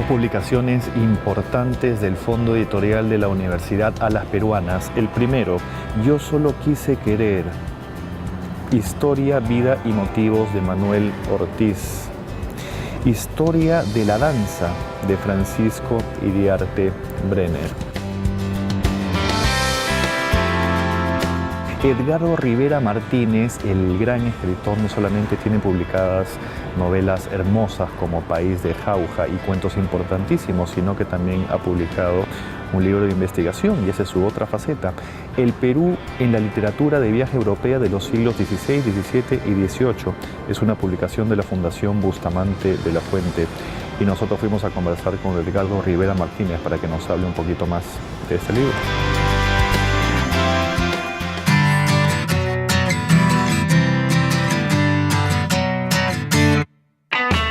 publicaciones importantes del Fondo Editorial de la Universidad Alas Peruanas. El primero, Yo solo quise querer, Historia, vida y motivos de Manuel Ortiz. Historia de la danza de Francisco Iriarte Brenner. Edgardo Rivera Martínez, el gran escritor, no solamente tiene publicadas novelas hermosas como País de Jauja y cuentos importantísimos, sino que también ha publicado un libro de investigación, y esa es su otra faceta, El Perú en la literatura de viaje europea de los siglos XVI, XVII y XVIII. Es una publicación de la Fundación Bustamante de la Fuente, y nosotros fuimos a conversar con Edgardo Rivera Martínez para que nos hable un poquito más de este libro.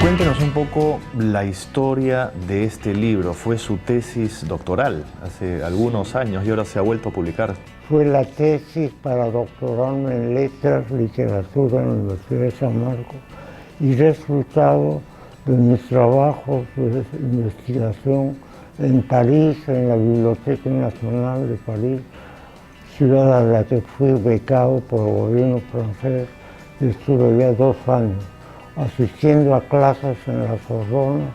Cuéntenos un poco la historia de este libro. Fue su tesis doctoral hace algunos años y ahora se ha vuelto a publicar. Fue la tesis para doctorarme en Letras, Literatura en la Universidad de San Marcos y resultado de mis trabajos de investigación en París, en la Biblioteca Nacional de París, ciudad a la que fui becado por el gobierno francés y estuve ya 2 años. Asistiendo a clases en la Sorbona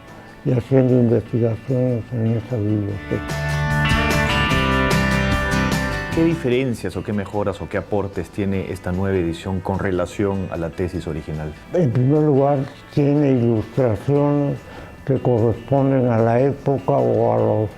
y haciendo investigaciones en esa biblioteca. ¿Qué diferencias o qué mejoras o qué aportes tiene esta nueva edición con relación a la tesis original? En primer lugar, tiene ilustraciones que corresponden a la época o a los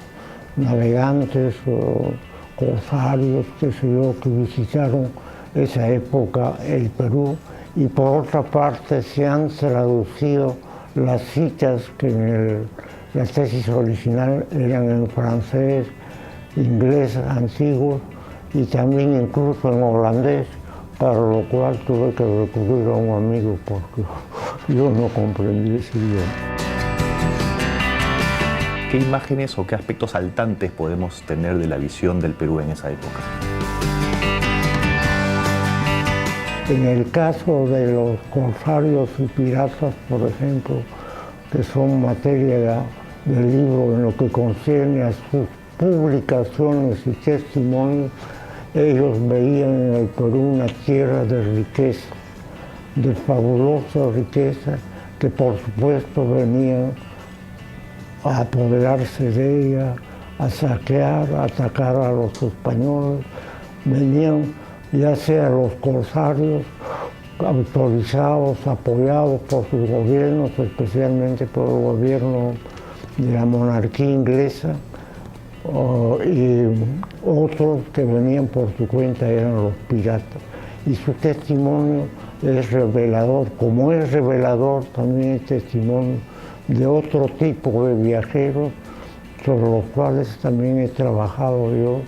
navegantes o corsarios, qué sé yo, que visitaron esa época el Perú. Y por otra parte se han traducido las citas que en la tesis original eran en francés, inglés antiguo y también incluso en holandés, para lo cual tuve que recurrir a un amigo porque yo no comprendí ese idioma. ¿Qué imágenes o qué aspectos saltantes podemos tener de la visión del Perú en esa época? En el caso de los corsarios y piratas, por ejemplo, que son materia del libro en lo que concierne a sus publicaciones y testimonios, ellos veían en el Perú una tierra de riqueza, de fabulosa riqueza, que por supuesto venían a apoderarse de ella, a saquear, a atacar a los españoles, venían ya sea los corsarios autorizados, apoyados por sus gobiernos, especialmente por el gobierno de la monarquía inglesa, y otros que venían por su cuenta eran los piratas. Y su testimonio es revelador, como es revelador también el testimonio de otro tipo de viajeros sobre los cuales también he trabajado yo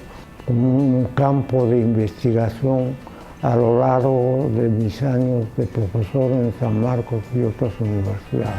como un campo de investigación a lo largo de mis años de profesor en San Marcos y otras universidades.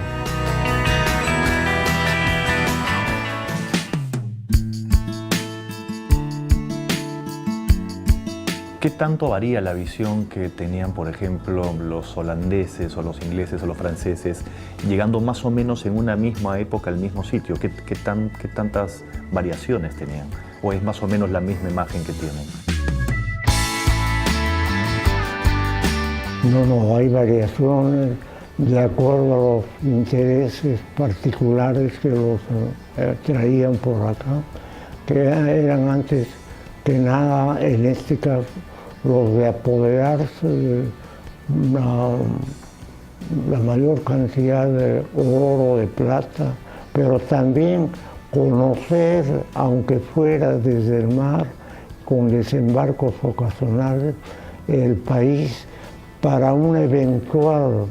¿Qué tanto varía la visión que tenían, por ejemplo, los holandeses o los ingleses o los franceses, llegando más o menos en una misma época al mismo sitio? ¿Qué tantas variaciones tenían? ¿O es más o menos la misma imagen que tienen? No, hay variaciones de acuerdo a los intereses particulares que los traían por acá, que eran antes que nada, en este caso, los de apoderarse de la mayor cantidad de oro, de plata, pero también conocer, aunque fuera desde el mar, con desembarcos ocasionales, el país para una eventual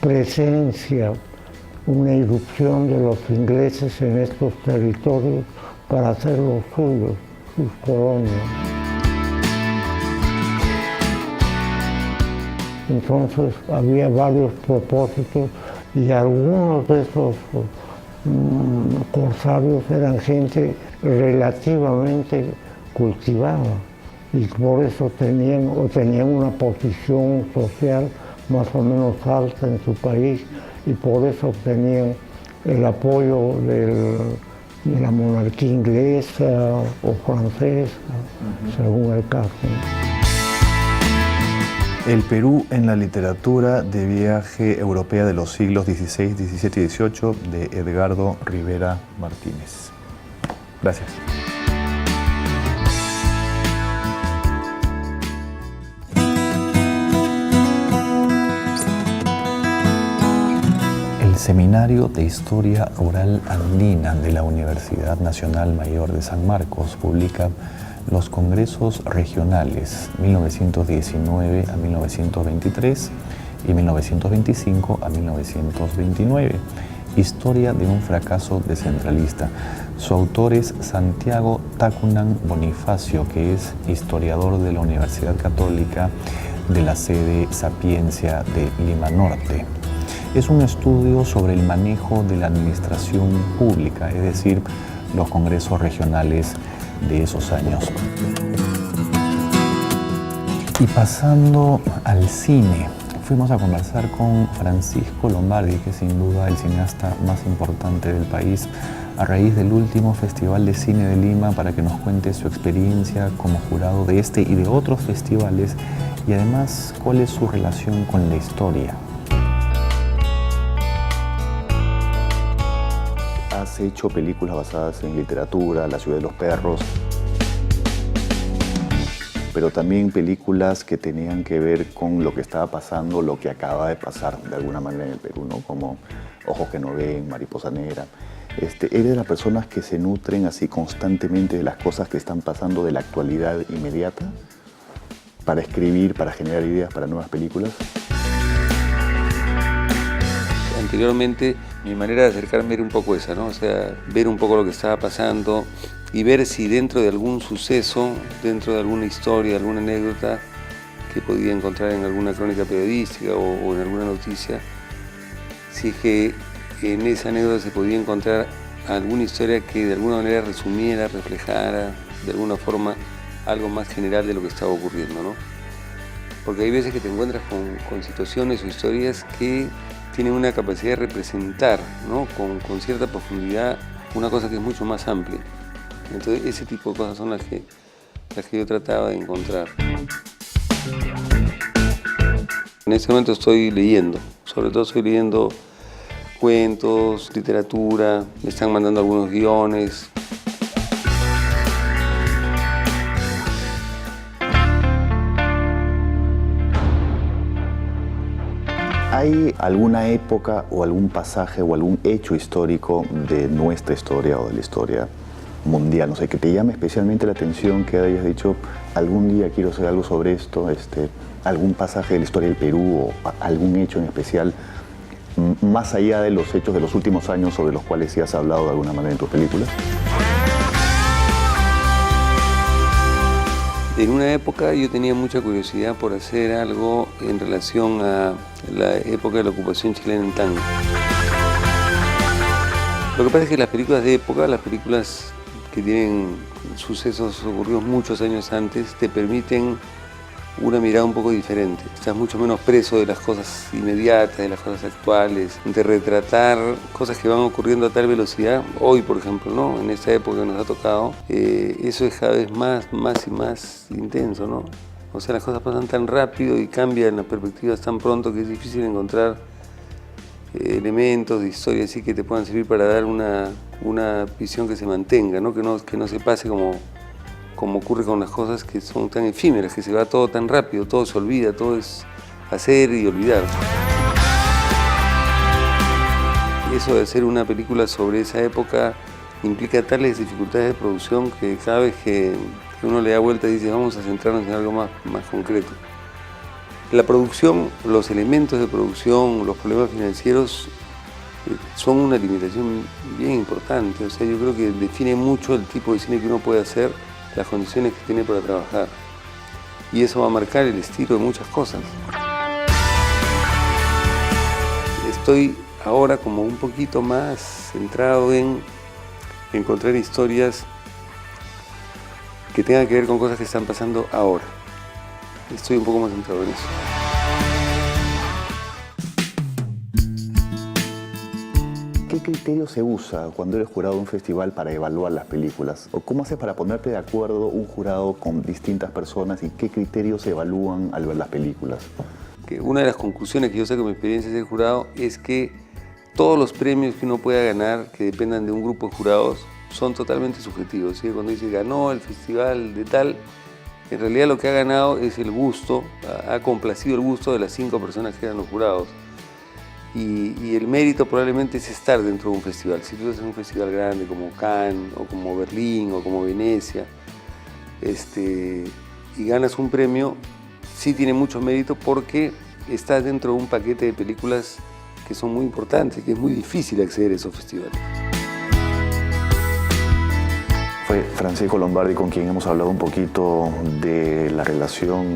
presencia, una irrupción de los ingleses en estos territorios para hacer los suyos, sus colonias. Entonces había varios propósitos y algunos de esos corsarios eran gente relativamente cultivada y por eso tenían una posición social más o menos alta en su país y por eso obtenían el apoyo de la monarquía inglesa o francesa, según el caso. El Perú en la literatura de viaje europea de los siglos XVI, XVII y XVIII de Edgardo Rivera Martínez. Gracias. El Seminario de Historia Rural Andina de la Universidad Nacional Mayor de San Marcos publica los Congresos Regionales 1919 a 1923 y 1925 a 1929. Historia de un fracaso descentralista. Su autor es Santiago Tacunan Bonifacio, que es historiador de la Universidad Católica de la sede Sapiencia de Lima Norte. Es un estudio sobre el manejo de la administración pública, es decir, los congresos regionales de esos años. Y pasando al cine, fuimos a conversar con Francisco Lombardi, que es sin duda el cineasta más importante del país, a raíz del último Festival de Cine de Lima, para que nos cuente su experiencia como jurado de este y de otros festivales y además cuál es su relación con la historia. Has hecho películas basadas en literatura, La ciudad de los perros, pero también películas que tenían que ver con lo que estaba pasando, lo que acaba de pasar de alguna manera en el Perú, ¿no? Como Ojos que no ven, Mariposa negra. Eres de las personas que se nutren así constantemente de las cosas que están pasando, de la actualidad inmediata, para escribir, para generar ideas para nuevas películas. Anteriormente mi manera de acercarme era un poco esa, ¿no? O sea, ver un poco lo que estaba pasando y ver si dentro de algún suceso, dentro de alguna historia, alguna anécdota que podía encontrar en alguna crónica periodística o en alguna noticia, si es que en esa anécdota se podía encontrar alguna historia que de alguna manera resumiera, reflejara de alguna forma algo más general de lo que estaba ocurriendo, ¿no? Porque hay veces que te encuentras con situaciones o historias que tienen una capacidad de representar, ¿no? con cierta profundidad una cosa que es mucho más amplia. Entonces ese tipo de cosas son las que yo trataba de encontrar. En este momento estoy leyendo, sobre todo estoy leyendo cuentos, literatura, me están mandando algunos guiones. ¿Hay alguna época o algún pasaje o algún hecho histórico de nuestra historia o de la historia mundial, no sé, que te llame especialmente la atención, que hayas dicho, algún día quiero hacer algo sobre esto, algún pasaje de la historia del Perú o algún hecho en especial, más allá de los hechos de los últimos años sobre los cuales sí has hablado de alguna manera en tus películas? En una época yo tenía mucha curiosidad por hacer algo en relación a la época de la ocupación chilena en tango. Lo que pasa es que las películas de época, las películas que tienen sucesos ocurridos muchos años antes, te permiten una mirada un poco diferente. Estás mucho menos preso de las cosas inmediatas, de las cosas actuales, de retratar cosas que van ocurriendo a tal velocidad. Hoy, por ejemplo, ¿no? En esta época que nos ha tocado, eso es cada vez más y más intenso, ¿no? O sea, las cosas pasan tan rápido y cambian las perspectivas tan pronto que es difícil encontrar elementos de historia así que te puedan servir para dar una visión que se mantenga, ¿no? Que no se pase como ocurre con las cosas que son tan efímeras, que se va todo tan rápido, todo se olvida, todo es hacer y olvidar. Eso de hacer una película sobre esa época implica tales dificultades de producción que cada vez que uno le da vuelta y dice vamos a centrarnos en algo más concreto. La producción, los elementos de producción, los problemas financieros son una limitación bien importante. O sea, yo creo que define mucho el tipo de cine que uno puede hacer, las condiciones que tiene para trabajar. Y eso va a marcar el estilo de muchas cosas. Estoy ahora como un poquito más centrado en encontrar historias que tengan que ver con cosas que están pasando ahora. Estoy un poco más centrado en eso. ¿Qué criterio se usa cuando eres jurado de un festival para evaluar las películas? ¿O cómo haces para ponerte de acuerdo un jurado con distintas personas y qué criterios se evalúan al ver las películas? Una de las conclusiones que yo saco de mi experiencia de ser jurado es que todos los premios que uno pueda ganar, que dependan de un grupo de jurados, son totalmente subjetivos. ¿Sí? Cuando dice ganó el festival de tal, en realidad lo que ha ganado es el gusto, ha complacido el gusto de las 5 personas que eran los jurados. Y el mérito probablemente es estar dentro de un festival. Si tú estás en un festival grande como Cannes, o como Berlín, o como Venecia, y ganas un premio, sí tiene mucho mérito porque estás dentro de un paquete de películas que son muy importantes, que es muy difícil acceder a esos festivales. Fue Francesco Lombardi con quien hemos hablado un poquito de la relación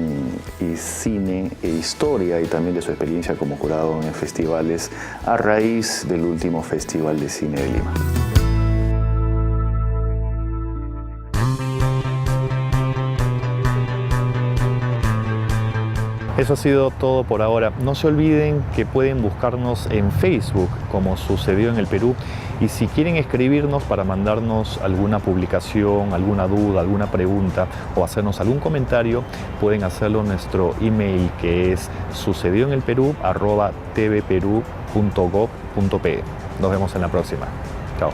y cine e historia y también de su experiencia como jurado en festivales a raíz del último Festival de Cine de Lima. Eso ha sido todo por ahora. No se olviden que pueden buscarnos en Facebook, como sucedió en el Perú, y si quieren escribirnos para mandarnos alguna publicación, alguna duda, alguna pregunta o hacernos algún comentario, pueden hacerlo en nuestro email, que es sucedioenelperú@tvperú.gov.pe. Nos vemos en la próxima. Chao.